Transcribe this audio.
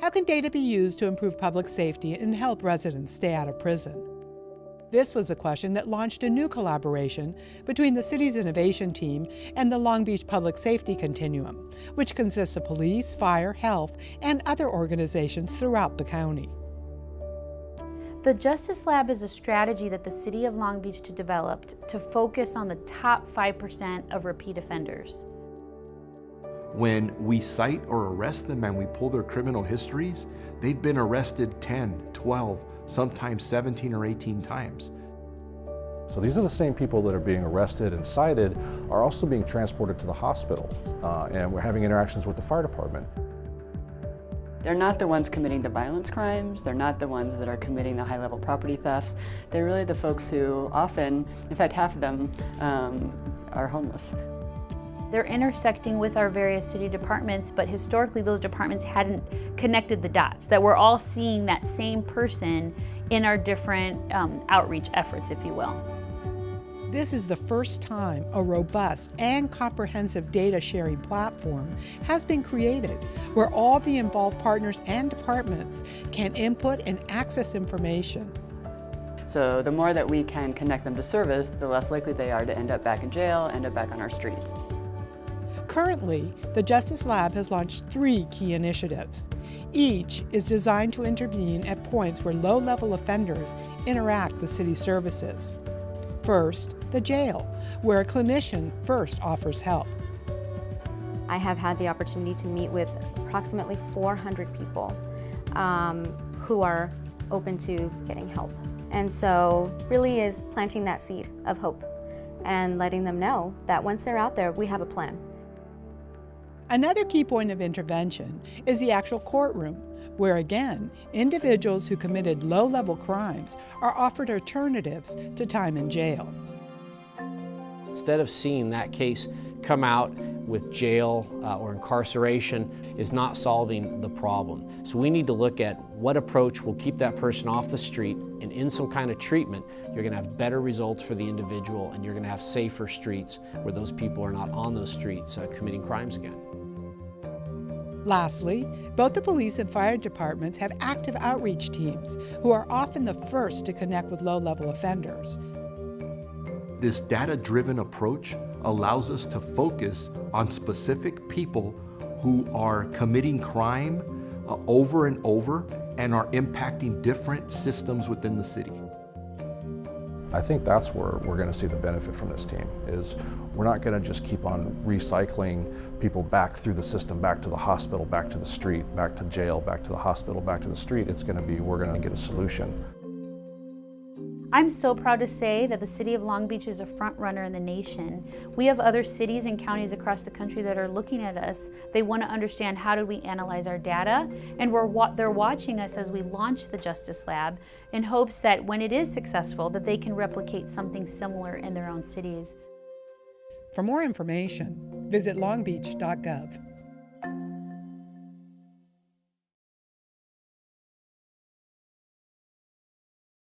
How can data be used to improve public safety and help residents stay out of prison? This was a question that launched a new collaboration between the city's innovation team and the Long Beach Public Safety Continuum, which consists of police, fire, health, and other organizations throughout the county. The Justice Lab is a strategy that the City of Long Beach developed to focus on the top 5% of repeat offenders. When we cite or arrest them and we pull their criminal histories, they've been arrested 10, 12, sometimes 17 or 18 times. So these are the same people that are being arrested and cited are also being transported to the hospital, and we're having interactions with the fire department. They're not the ones committing the violence crimes, they're not the ones that are committing the high-level property thefts. They're really the folks who often, in fact half of them, are homeless. They're intersecting with our various city departments, but historically those departments hadn't connected the dots, that we're all seeing that same person in our different outreach efforts, if you will. This is the first time a robust and comprehensive data sharing platform has been created where all the involved partners and departments can input and access information. So the more that we can connect them to service, the less likely they are to end up back in jail, end up back on our streets. Currently, the Justice Lab has launched 3 key initiatives. Each is designed to intervene at points where low-level offenders interact with city services. First, the jail, where a clinician first offers help. I have had the opportunity to meet with approximately 400 people who are open to getting help. And so really is planting that seed of hope and letting them know that once they're out there, we have a plan. Another key point of intervention is the actual courtroom, where again, individuals who committed low-level crimes are offered alternatives to time in jail. Instead of seeing that case come out with jail or incarceration is not solving the problem. So we need to look at what approach will keep that person off the street, and in some kind of treatment, you're going to have better results for the individual and you're going to have safer streets where those people are not on those streets committing crimes again. Lastly, both the police and fire departments have active outreach teams who are often the first to connect with low-level offenders. This data-driven approach allows us to focus on specific people who are committing crime over and over and are impacting different systems within the city. I think that's where we're going to see the benefit from this team, is we're not going to just keep on recycling people back through the system, back to the hospital, back to the street, back to jail, back to the hospital, back to the street. It's going to be, we're going to get a solution. I'm so proud to say that the City of Long Beach is a front runner in the nation. We have other cities and counties across the country that are looking at us. They want to understand how do we analyze our data, and they're watching us as we launch the Justice Lab in hopes that when it is successful, that they can replicate something similar in their own cities. For more information, visit longbeach.gov.